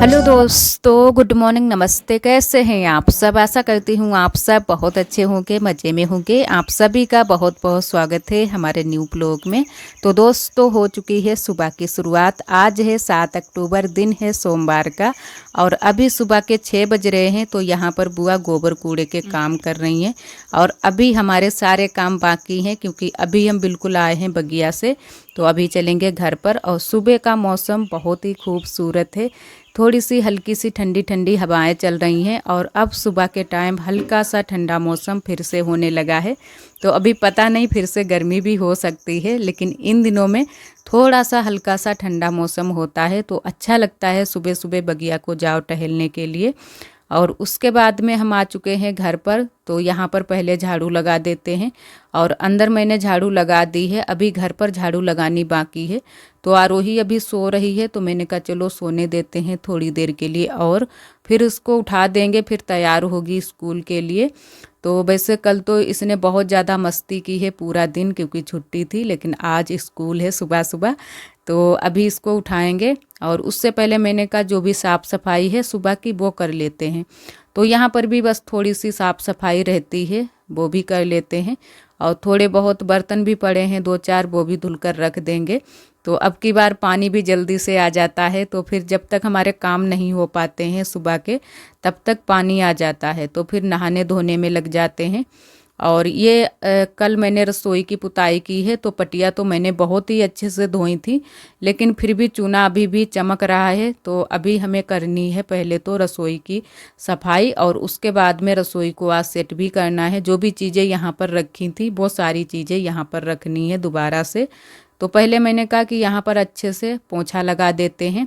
Hello दोस्तों, good morning, नमस्ते। कैसे हैं आप सब? आशा करती हूँ आप सब बहुत अच्छे होंगे, मज़े में होंगे। आप सभी का बहुत बहुत स्वागत है हमारे न्यू ब्लॉग में। तो दोस्तों, हो चुकी है सुबह की शुरुआत। आज है 7 अक्टूबर, दिन है सोमवार का, और अभी सुबह के 6 बज रहे हैं। तो यहाँ पर बुआ गोबर कूड़े के काम कर रही हैं, और अभी हमारे सारे काम बाकी हैं क्योंकि अभी हम बिल्कुल आए हैं बगिया से। तो अभी चलेंगे घर पर। और सुबह का मौसम बहुत ही खूबसूरत है। थोड़ी सी हल्की सी ठंडी ठंडी हवाएं चल रही हैं, और अब सुबह के टाइम हल्का सा ठंडा मौसम फिर से होने लगा है। तो अभी पता नहीं, फिर से गर्मी भी हो सकती है, लेकिन इन दिनों में थोड़ा सा हल्का सा ठंडा मौसम होता है तो अच्छा लगता है सुबह सुबह बगिया को जाओ टहलने के लिए। और उसके बाद में हम आ चुके हैं घर पर। तो यहाँ पर पहले झाड़ू लगा देते हैं, और अंदर मैंने झाड़ू लगा दी है, अभी घर पर झाड़ू लगानी बाकी है। तो आरोही अभी सो रही है, तो मैंने कहा चलो सोने देते हैं थोड़ी देर के लिए, और फिर उसको उठा देंगे, फिर तैयार होगी स्कूल के लिए। तो वैसे कल तो इसने बहुत ज़्यादा मस्ती की है पूरा दिन, क्योंकि छुट्टी थी, लेकिन आज स्कूल है सुबह सुबह। तो अभी इसको उठाएंगे, और उससे पहले मैंने कहा जो भी साफ़ सफाई है सुबह की वो कर लेते हैं। तो यहाँ पर भी बस थोड़ी सी साफ़ सफाई रहती है, वो भी कर लेते हैं। और थोड़े बहुत बर्तन भी पड़े हैं, 2-4, वो भी धुलकर रख देंगे। तो अब की बार पानी भी जल्दी से आ जाता है, तो फिर जब तक हमारे काम नहीं हो पाते हैं सुबह के, तब तक पानी आ जाता है, तो फिर नहाने धोने में लग जाते हैं। और ये कल मैंने रसोई की पुताई की है, तो पटिया तो मैंने बहुत ही अच्छे से धोई थी, लेकिन फिर भी चूना अभी भी चमक रहा है। तो अभी हमें करनी है पहले तो रसोई की सफाई, और उसके बाद में रसोई को आज सेट भी करना है। जो भी चीज़ें यहाँ पर रखी थी वो सारी चीज़ें यहाँ पर रखनी है दोबारा से। तो पहले मैंने कहा कि यहाँ पर अच्छे से पोंछा लगा देते हैं,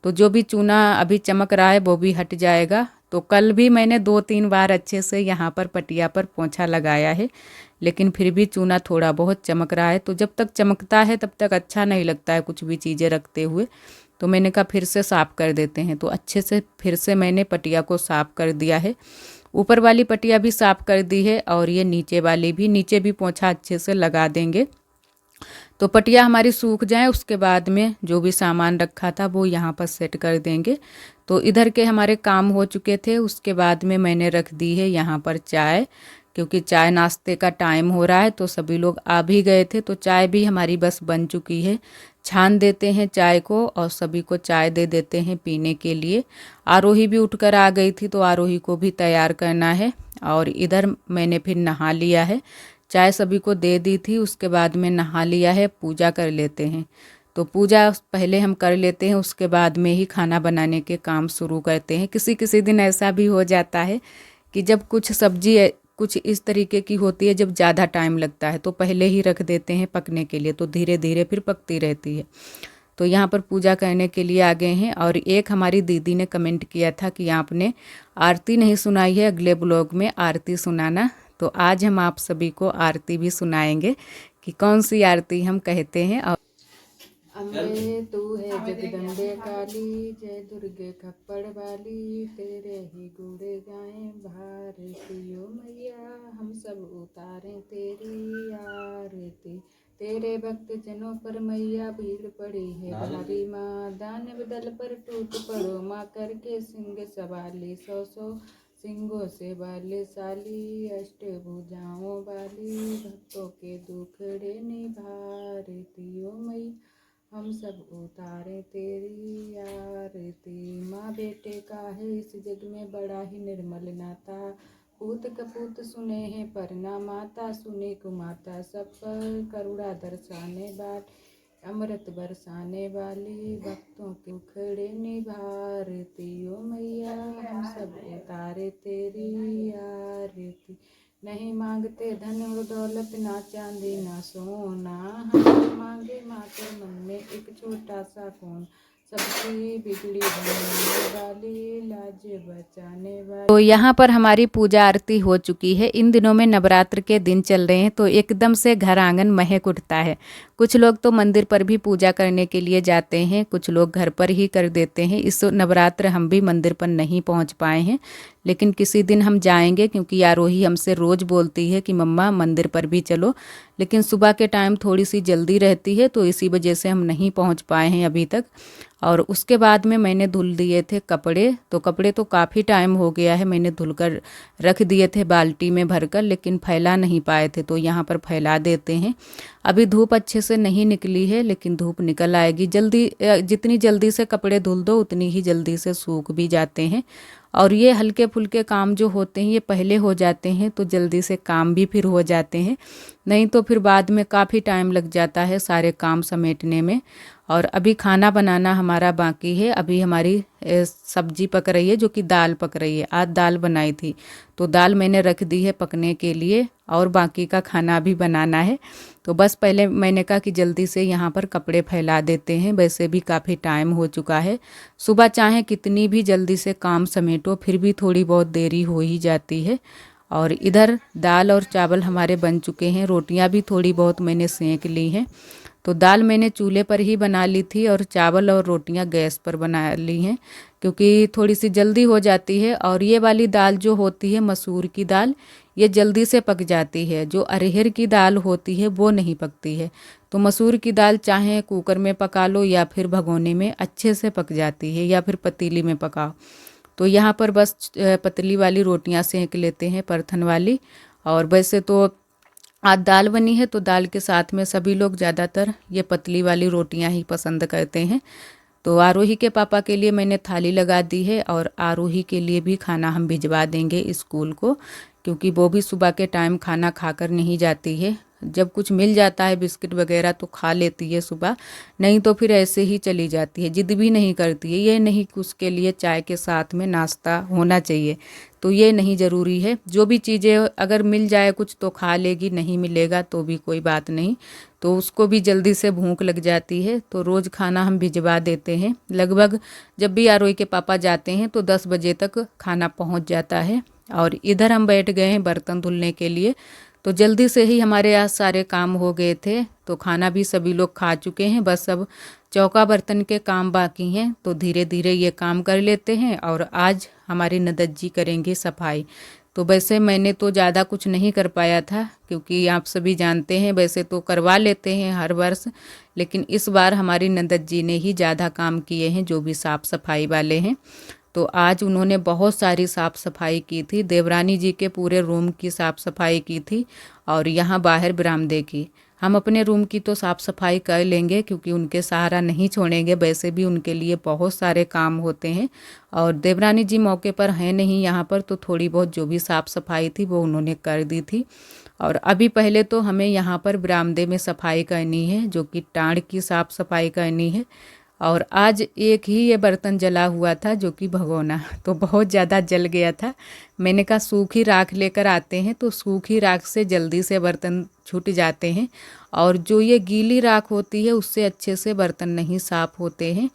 तो जो भी चूना अभी चमक रहा है वो भी हट जाएगा। तो कल भी मैंने 2-3 बार अच्छे से यहाँ पर पटिया पर पोंछा लगाया है, लेकिन फिर भी चूना थोड़ा बहुत चमक रहा है। तो जब तक चमकता है तब तक अच्छा नहीं लगता है कुछ भी चीज़ें रखते हुए। तो मैंने कहा फिर से साफ़ कर देते हैं, तो अच्छे से फिर से मैंने पटिया को साफ़ कर दिया है। ऊपर वाली पटिया भी साफ़ कर दी है, और ये नीचे वाली भी, नीचे भी पोंछा अच्छे से लगा देंगे। तो पटिया हमारी सूख जाए, उसके बाद में जो भी सामान रखा था वो यहाँ पर सेट कर देंगे। तो इधर के हमारे काम हो चुके थे। उसके बाद में मैंने रख दी है यहाँ पर चाय, क्योंकि चाय नाश्ते का टाइम हो रहा है, तो सभी लोग आ भी गए थे। तो चाय भी हमारी बस बन चुकी है। छान देते हैं चाय को, और सभी को चाय दे देते हैं पीने के लिए। आरोही भी उठकर आ गई थी, तो आरोही को भी तैयार करना है। और इधर मैंने फिर नहा लिया है, चाय सभी को दे दी थी, उसके बाद में नहा लिया है। पूजा कर लेते हैं, तो पूजा पहले हम कर लेते हैं, उसके बाद में ही खाना बनाने के काम शुरू करते हैं। किसी किसी दिन ऐसा भी हो जाता है कि जब कुछ सब्जी कुछ इस तरीके की होती है जब ज़्यादा टाइम लगता है, तो पहले ही रख देते हैं पकने के लिए, तो धीरे धीरे फिर पकती रहती है। तो यहाँ पर पूजा करने के लिए आ गए हैं। और एक हमारी दीदी ने कमेंट किया था कि आपने आरती नहीं सुनाई है, अगले ब्लॉग में आरती सुनाना। तो आज हम आप सभी को आरती भी सुनाएंगे कि कौन सी आरती हम कहते हैं। और अम्बे तू है जगदम्बे काली, जय दुर्गे खप्पड़ वाली, तेरे ही गुड़े गाएं भारतियो मैया, हम सब उतारें तेरी आरती। तेरे भक्त जनों पर मैया भीड़ पड़ी है भारी माँ, दानव दल पर टूट पड़ो माँ, करके सिंह सवाली 100-100 सिंगों से बलशाली, अष्टभुजाओं वाली, भक्तों के दुखड़े निभारती ओ मैया, हम सब उतारे तेरी आरती। माँ बेटे का है इस जग में बड़ा ही निर्मल नाता, पूत कपूत सुने हैं पर ना माता, सुने कुमाता सब पर करुणा दर्शाने वाली, अमृत बरसाने वाली, भक्तों के उखड़े निभारती ओ मैया, हम सब उतारे तेरी आरती। नहीं मांगते धन और दौलत, ना चांदी ना सोना, हम मांगे मात्र मन में एक छोटा सा कोन, सबकी बिगड़ी बनाने वाली, लाज बचाने वाली। तो यहाँ पर हमारी पूजा आरती हो चुकी है। इन दिनों में नवरात्र के दिन चल रहे हैं, तो एकदम से घर आंगन महक उठता है। कुछ लोग तो मंदिर पर भी पूजा करने के लिए जाते हैं, कुछ लोग घर पर ही कर देते हैं। इस नवरात्र हम भी मंदिर पर नहीं पहुँच पाए हैं, लेकिन किसी दिन हम जाएंगे, क्योंकि आरोही हमसे रोज़ बोलती है कि मम्मा मंदिर पर भी चलो, लेकिन सुबह के टाइम थोड़ी सी जल्दी रहती है, तो इसी वजह से हम नहीं पहुंच पाए हैं अभी तक। और उसके बाद में मैंने धुल दिए थे कपड़े। तो कपड़े तो काफ़ी टाइम हो गया है मैंने धुलकर रख दिए थे बाल्टी में भरकर, लेकिन फैला नहीं पाए थे, तो यहाँ पर फैला देते हैं। अभी धूप अच्छे से नहीं निकली है, लेकिन धूप निकल आएगी जल्दी। जितनी जल्दी से कपड़े धुल दो उतनी ही जल्दी से सूख भी जाते हैं। और ये हल्के फुल्के काम जो होते हैं ये पहले हो जाते हैं तो जल्दी से काम भी फिर हो जाते हैं, नहीं तो फिर बाद में काफ़ी टाइम लग जाता है सारे काम समेटने में। और अभी खाना बनाना हमारा बाकी है। अभी हमारी सब्जी पक रही है, जो कि दाल पक रही है। आज दाल बनाई थी तो दाल मैंने रख दी है पकने के लिए, और बाकी का खाना भी बनाना है। तो बस पहले मैंने कहा कि जल्दी से यहाँ पर कपड़े फैला देते हैं, वैसे भी काफ़ी टाइम हो चुका है। सुबह चाहे कितनी भी जल्दी से काम समेटो फिर भी थोड़ी बहुत देरी हो ही जाती है। और इधर दाल और चावल हमारे बन चुके हैं, रोटियां भी थोड़ी बहुत मैंने सेंक ली हैं। तो दाल मैंने चूल्हे पर ही बना ली थी और चावल और रोटियां गैस पर बना ली हैं, क्योंकि थोड़ी सी जल्दी हो जाती है। और ये वाली दाल जो होती है मसूर की दाल, ये जल्दी से पक जाती है। जो अरहर की दाल होती है वो नहीं पकती है। तो मसूर की दाल चाहे कुकर में पका लो या फिर भगोने में, अच्छे से पक जाती है, या फिर पतीली में पकाओ। तो यहाँ पर बस पतली वाली रोटियां सेंक लेते हैं, परथन वाली। और वैसे तो आज दाल बनी है तो दाल के साथ में सभी लोग ज़्यादातर ये पतली वाली रोटियां ही पसंद करते हैं। तो आरोही के पापा के लिए मैंने थाली लगा दी है, और आरोही के लिए भी खाना हम भिजवा देंगे स्कूल को, क्योंकि वो भी सुबह के टाइम खाना खाकर नहीं जाती है। जब कुछ मिल जाता है बिस्किट वगैरह तो खा लेती है सुबह, नहीं तो फिर ऐसे ही चली जाती है, जिद भी नहीं करती है। ये नहीं कि उसके लिए चाय के साथ में नाश्ता होना चाहिए, तो ये नहीं ज़रूरी है। जो भी चीज़ें अगर मिल जाए कुछ तो खा लेगी, नहीं मिलेगा तो भी कोई बात नहीं। तो उसको भी जल्दी से भूख लग जाती है, तो रोज़ खाना हम भिजवा देते हैं। लगभग जब भी आरोही के पापा जाते हैं तो 10 बजे तक खाना पहुंच जाता है। और इधर हम बैठ गए हैं बर्तन धुलने के लिए। तो जल्दी से ही हमारे यहाँ सारे काम हो गए थे, तो खाना भी सभी लोग खा चुके हैं। बस अब चौका बर्तन के काम बाकी हैं, तो धीरे धीरे ये काम कर लेते हैं। और आज हमारी ननद जी करेंगे सफाई। तो वैसे मैंने तो ज़्यादा कुछ नहीं कर पाया था, क्योंकि आप सभी जानते हैं वैसे तो करवा लेते हैं हर वर्ष, लेकिन इस बार हमारी ननद जी ने ही ज़्यादा काम किए हैं, जो भी साफ़ सफाई वाले हैं। तो आज उन्होंने बहुत सारी साफ़ सफाई की थी। देवरानी जी के पूरे रूम की साफ़ सफाई की थी, और यहाँ बाहर बरामदे की। हम अपने रूम की तो साफ़ सफाई कर लेंगे, क्योंकि उनके सहारा नहीं छोड़ेंगे, वैसे भी उनके लिए बहुत सारे काम होते हैं। और देवरानी जी मौके पर हैं नहीं यहाँ पर, तो थोड़ी बहुत जो भी साफ़ सफाई थी वो उन्होंने कर दी थी। और अभी पहले तो हमें यहाँ पर बरामदे में सफाई करनी है, जो कि टाँड़ की साफ़ सफाई करनी है। और आज एक ही ये बर्तन जला हुआ था, जो कि भगोना, तो बहुत ज़्यादा जल गया था। मैंने कहा सूखी राख लेकर आते हैं, तो सूखी राख से जल्दी से बर्तन छूट जाते हैं। और जो ये गीली राख होती है उससे अच्छे से बर्तन नहीं साफ़ होते हैं।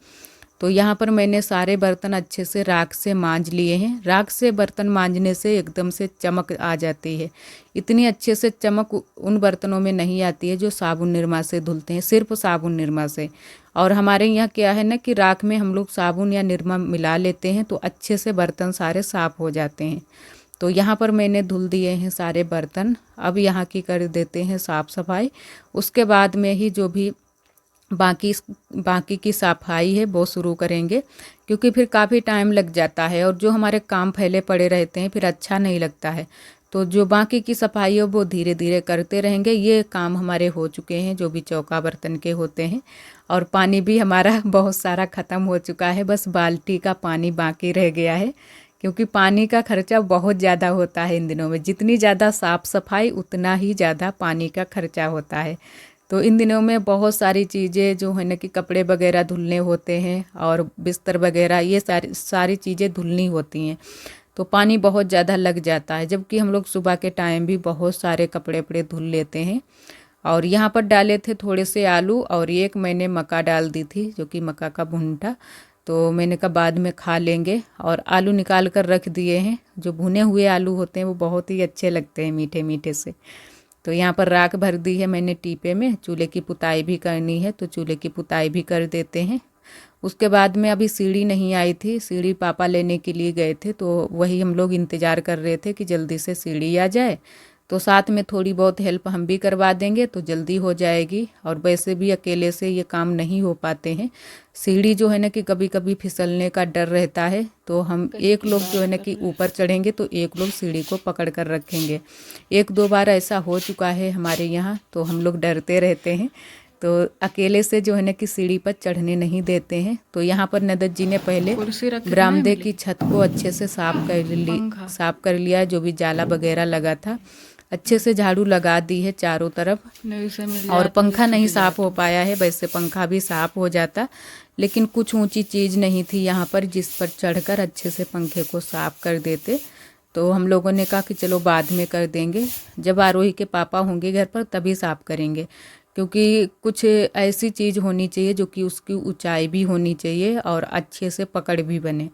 तो यहाँ पर मैंने सारे बर्तन अच्छे से राख से मांज लिए हैं। राख से बर्तन मांजने से एकदम से चमक आ जाती है। इतनी अच्छे से चमक उन बर्तनों में नहीं आती है जो साबुन निरमा से धुलते हैं, सिर्फ साबुन निरमा से। और हमारे यहाँ क्या है ना कि राख में हम लोग साबुन या निरमा मिला लेते हैं, तो अच्छे से बर्तन सारे साफ़ हो जाते हैं। तो यहाँ पर मैंने धुल दिए हैं सारे बर्तन। अब यहाँ की कर देते हैं साफ़ सफाई। उसके बाद में ही जो भी बाकी की सफाई है वो शुरू करेंगे, क्योंकि फिर काफ़ी टाइम लग जाता है, और जो हमारे काम फैले पड़े रहते हैं फिर अच्छा नहीं लगता है। तो जो बाकी की सफाई है वो धीरे धीरे करते रहेंगे। ये काम हमारे हो चुके हैं जो भी चौका बर्तन के होते हैं। और पानी भी हमारा बहुत सारा ख़त्म हो चुका है, बस बाल्टी का पानी बाकी रह गया है, क्योंकि पानी का खर्चा बहुत ज़्यादा होता है इन दिनों में। जितनी ज़्यादा साफ़ सफाई उतना ही ज़्यादा पानी का खर्चा होता है। तो इन दिनों में बहुत सारी चीज़ें जो है ना कि कपड़े वगैरह धुलने होते हैं, और बिस्तर वगैरह ये सारी चीज़ें धुलनी होती हैं, तो पानी बहुत ज़्यादा लग जाता है। जबकि हम लोग सुबह के टाइम भी बहुत सारे कपड़े वपड़े धुल लेते हैं। और यहाँ पर डाले थे थोड़े से आलू, और एक मैंने मक्का डाल दी थी, जो कि मक्का का भुनटा। तो मैंने कहा बाद में खा लेंगे, और आलू निकाल कर रख दिए हैं। जो भुने हुए आलू होते हैं वो बहुत ही अच्छे लगते हैं, मीठे मीठे से। तो यहाँ पर राख भर दी है मैंने टीपे में। चूल्हे की पुताई भी करनी है, तो चूल्हे की पुताई भी कर देते हैं। उसके बाद में अभी सीढ़ी नहीं आई थी, सीढ़ी पापा लेने के लिए गए थे, तो वही हम लोग इंतज़ार कर रहे थे कि जल्दी से सीढ़ी आ जाए। तो साथ में थोड़ी बहुत हेल्प हम भी करवा देंगे तो जल्दी हो जाएगी। और वैसे भी अकेले से ये काम नहीं हो पाते हैं। सीढ़ी जो है ना कि कभी कभी फिसलने का डर रहता है, तो हम एक लोग जो है ना कि ऊपर चढ़ेंगे तो एक लोग सीढ़ी को पकड़ कर रखेंगे। एक दो बार ऐसा हो चुका है हमारे यहाँ, तो हम लोग डरते रहते हैं, तो अकेले से जो है ना कि सीढ़ी पर चढ़ने नहीं देते हैं। तो यहाँ पर नदत जी ने पहले बरामदे की छत को अच्छे से साफ कर लिया, जो भी जाला वगैरह लगा था अच्छे से झाड़ू लगा दी है चारों तरफ। और पंखा नहीं साफ हो पाया है, वैसे पंखा भी साफ हो जाता, लेकिन कुछ ऊंची चीज़ नहीं थी यहाँ पर जिस पर चढ़कर अच्छे से पंखे को साफ कर देते। तो हम लोगों ने कहा कि चलो बाद में कर देंगे, जब आरोही के पापा होंगे घर पर तभी साफ करेंगे, क्योंकि कुछ ऐसी चीज़ होनी चाहिए जो कि उसकी ऊंचाई भी होनी चाहिए और अच्छे से पकड़ भी बने,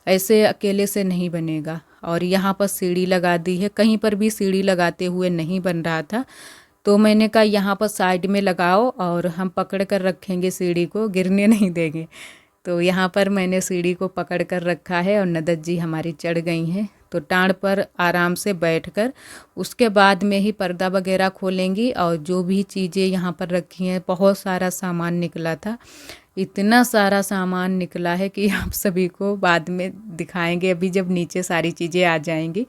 ऐसे अकेले से नहीं बनेगा। और यहाँ पर सीढ़ी लगा दी है, कहीं पर भी सीढ़ी लगाते हुए नहीं बन रहा था, तो मैंने कहा यहाँ पर साइड में लगाओ और हम पकड़ कर रखेंगे, सीढ़ी को गिरने नहीं देंगे। तो यहाँ पर मैंने सीढ़ी को पकड़ कर रखा है और नदत जी हमारी चढ़ गई हैं। तो टाँड़ पर आराम से बैठकर उसके बाद में ही पर्दा वगैरह खोलेंगी। और जो भी चीज़ें यहाँ पर रखी हैं, बहुत सारा सामान निकला था, इतना सारा सामान निकला है कि आप सभी को बाद में दिखाएंगे, अभी जब नीचे सारी चीज़ें आ जाएंगी।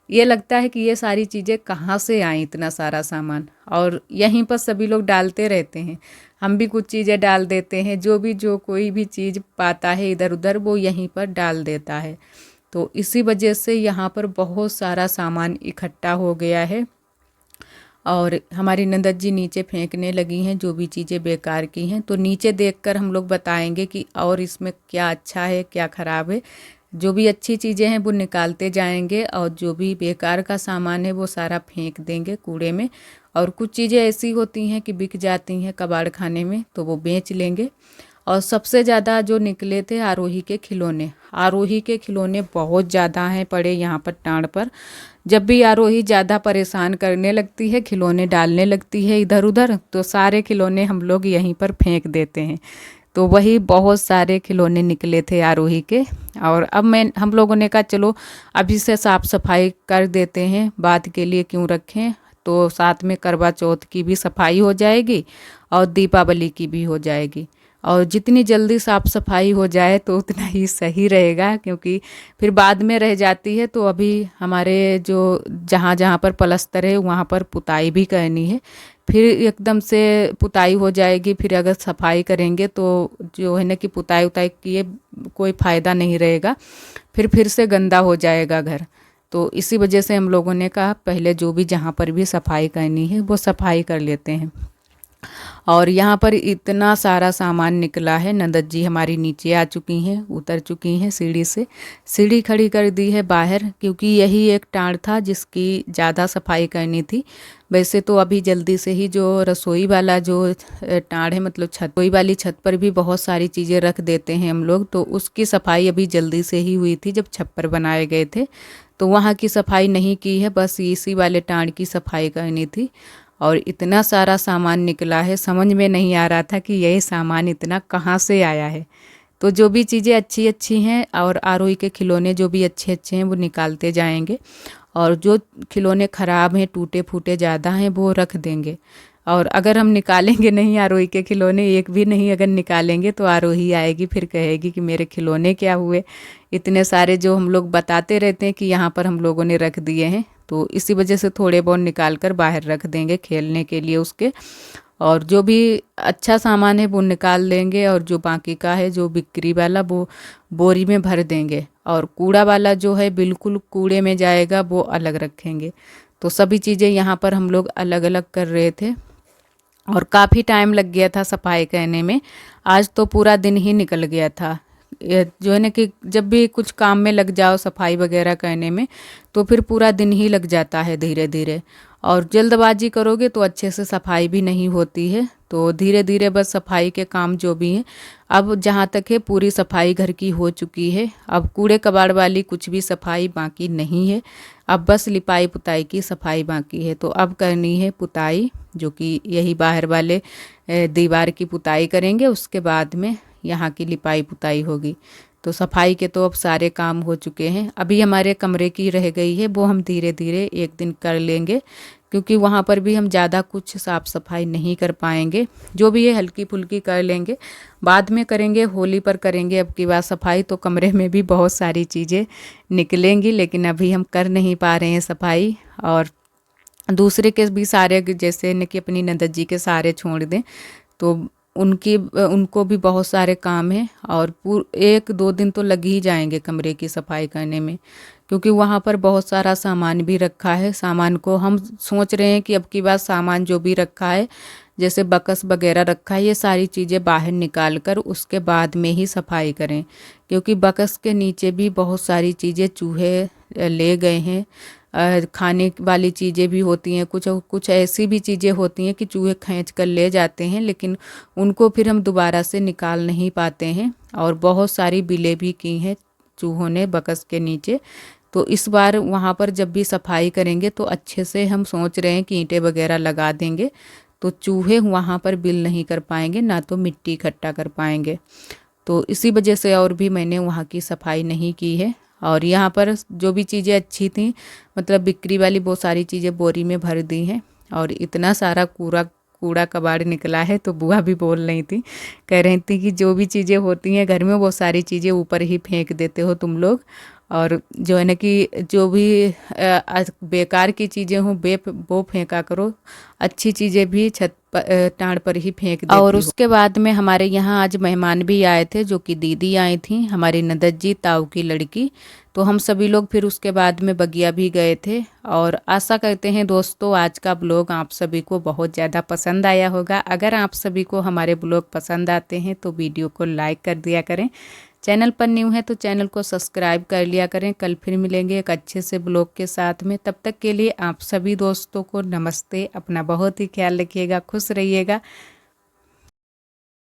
ये लगता है कि ये सारी चीज़ें कहाँ से आई, इतना सारा सामान। और यहीं पर सभी लोग डालते रहते हैं, हम भी कुछ चीज़ें डाल देते हैं, जो कोई भी चीज़ पाता है इधर उधर वो यहीं पर डाल देता है। तो इसी वजह से यहाँ पर बहुत सारा सामान इकट्ठा हो गया है। और हमारी नंदत जी नीचे फेंकने लगी हैं जो भी चीज़ें बेकार की हैं। तो नीचे देखकर हम लोग बताएंगे कि और इसमें क्या अच्छा है क्या ख़राब है। जो भी अच्छी चीज़ें हैं वो निकालते जाएंगे और जो भी बेकार का सामान है वो सारा फेंक देंगे कूड़े में। और कुछ चीज़ें ऐसी होती हैं कि बिक जाती हैं कबाड़ खाने में, तो वो बेच लेंगे। और सबसे ज़्यादा जो निकले थे आरोही के खिलौने। आरोही के खिलौने बहुत ज़्यादा हैं पड़े यहाँ पर टाँड़ पर। जब भी आरोही ज़्यादा परेशान करने लगती है, खिलौने डालने लगती है इधर उधर, तो सारे खिलौने हम लोग यहीं पर फेंक देते हैं। तो वही बहुत सारे खिलौने निकले थे आरोही के। और अब हम लोगों ने कहा चलो अभी से साफ़ सफाई कर देते हैं, बाद के लिए क्यों रखें। तो साथ में करवा चौथ की भी सफाई हो जाएगी और दीपावली की भी हो जाएगी। और जितनी जल्दी साफ़ सफाई हो जाए तो उतना ही सही रहेगा, क्योंकि फिर बाद में रह जाती है। तो अभी हमारे जो जहाँ जहाँ पर पलस्तर है वहाँ पर पुताई भी करनी है, फिर एकदम से पुताई हो जाएगी। फिर अगर सफाई करेंगे तो जो है ना कि पुताई उताई किए कोई फ़ायदा नहीं रहेगा, फिर से गंदा हो जाएगा घर। तो इसी वजह से हम लोगों ने कहा पहले जो भी जहाँ पर भी सफाई करनी है वो सफाई कर लेते हैं। और यहाँ पर इतना सारा सामान निकला है। नंदत जी हमारी नीचे आ चुकी हैं, उतर चुकी हैं सीढ़ी से, सीढ़ी खड़ी कर दी है बाहर, क्योंकि यही एक टाँड़ था जिसकी ज़्यादा सफाई करनी थी। वैसे तो अभी जल्दी से ही जो रसोई वाला जो टाँड़ है, मतलब रसोई वाली छत पर भी बहुत सारी चीज़ें रख देते हैं हम लोग, तो उसकी सफाई अभी जल्दी से ही हुई थी जब छप्पर बनाए गए थे। तो वहाँ की सफाई नहीं की है, बस इसी वाले टाँड़ की सफाई करनी थी। और इतना सारा सामान निकला है, समझ में नहीं आ रहा था कि यही सामान इतना कहाँ से आया है। तो जो भी चीज़ें अच्छी अच्छी हैं और आरोही के खिलौने जो भी अच्छे अच्छे हैं वो निकालते जाएंगे, और जो खिलौने ख़राब हैं टूटे फूटे ज़्यादा हैं वो रख देंगे। और अगर हम निकालेंगे नहीं आरोही के खिलौने, एक भी नहीं अगर निकालेंगे, तो आरोही आएगी फिर कहेगी कि मेरे खिलौने क्या हुए। इतने सारे जो हम लोग बताते रहते हैं कि यहाँ पर हम लोगों ने रख दिए हैं, तो इसी वजह से थोड़े बहुत निकाल कर बाहर रख देंगे खेलने के लिए उसके। और जो भी अच्छा सामान है वो निकाल देंगे, और जो बाकी का है जो बिक्री वाला वो बोरी में भर देंगे। और कूड़ा वाला जो है बिल्कुल कूड़े में जाएगा, वो अलग रखेंगे। तो सभी चीज़ें यहाँ पर हम लोग अलग अलग कर रहे थे और काफ़ी टाइम लग गया था सफाई करने में। आज तो पूरा दिन ही निकल गया था। जो है ना कि जब भी कुछ काम में लग जाओ सफाई वगैरह करने में, तो फिर पूरा दिन ही लग जाता है धीरे धीरे। और जल्दबाजी करोगे तो अच्छे से सफाई भी नहीं होती है। तो धीरे धीरे बस सफाई के काम जो भी हैं, अब जहाँ तक है पूरी सफाई घर की हो चुकी है। अब कूड़े कबाड़ वाली कुछ भी सफाई बाकी नहीं है, अब बस लिपाई पुताई की सफाई बाकी है। तो अब करनी है पुताई, जो कि यही बाहर वाले दीवार की पुताई करेंगे, उसके बाद में यहाँ की लिपाई पुताई होगी। तो सफाई के तो अब सारे काम हो चुके हैं। अभी हमारे कमरे की रह गई है, वो हम धीरे धीरे एक दिन कर लेंगे, क्योंकि वहाँ पर भी हम ज़्यादा कुछ साफ़ सफाई नहीं कर पाएंगे। जो भी है हल्की फुल्की कर लेंगे, बाद में करेंगे, होली पर करेंगे अब की बार सफाई। तो कमरे में भी बहुत सारी चीज़ें निकलेंगी, लेकिन अभी हम कर नहीं पा रहे हैं सफाई। और दूसरे के भी सारे, जैसे न कि अपनी नंदत जी के सारे छोड़ दें, तो उनको भी बहुत सारे काम हैं और 1-2 दिन तो लग ही जाएंगे कमरे की सफाई करने में, क्योंकि वहाँ पर बहुत सारा सामान भी रखा है। सामान को हम सोच रहे हैं कि अब की बार सामान जो भी रखा है, जैसे बकस वगैरह रखा है, ये सारी चीज़ें बाहर निकाल कर उसके बाद में ही सफाई करें, क्योंकि बकस के नीचे भी बहुत सारी चीज़ें चूहे ले गए हैं। खाने वाली चीज़ें भी होती हैं, कुछ कुछ ऐसी भी चीज़ें होती हैं कि चूहे खींच कर ले जाते हैं, लेकिन उनको फिर हम दोबारा से निकाल नहीं पाते हैं। और बहुत सारी बिलें भी की हैं चूहों ने बकस के नीचे। तो इस बार वहाँ पर जब भी सफाई करेंगे तो अच्छे से हम सोच रहे हैं कि ईंटें वगैरह लगा देंगे, तो चूहे वहाँ पर बिल नहीं कर पाएंगे, ना तो मिट्टी इकट्ठा कर पाएंगे। तो इसी वजह से और भी मैंने वहाँ की सफाई नहीं की है। और यहाँ पर जो भी चीज़ें अच्छी थी, मतलब बिक्री वाली, वो सारी चीज़ें बोरी में भर दी हैं। और इतना सारा कूड़ा कबाड़ निकला है, तो बुआ भी बोल रही थी, कह रही थी कि जो भी चीज़ें होती हैं घर में वो सारी चीज़ें ऊपर ही फेंक देते हो तुम लोग, और जो है ना कि जो भी बेकार की चीज़ें हों वो फेंका करो, अच्छी चीज़ें भी छत पर टाँड़ पर ही फेंक देती और उसके बाद में हमारे यहाँ आज मेहमान भी आए थे, जो कि दीदी आई थी, हमारी नंदत जी ताऊ की लड़की। तो हम सभी लोग फिर उसके बाद में बगिया भी गए थे। और आशा करते हैं दोस्तों आज का ब्लॉग आप सभी को बहुत ज़्यादा पसंद आया होगा। अगर आप सभी को हमारे ब्लॉग पसंद आते हैं तो वीडियो को लाइक कर दिया करें, चैनल पर न्यू है तो चैनल को सब्सक्राइब कर लिया करें। कल फिर मिलेंगे एक अच्छे से ब्लॉग के साथ में, तब तक के लिए आप सभी दोस्तों को नमस्ते। अपना बहुत ही ख्याल रखिएगा, खुश रहिएगा।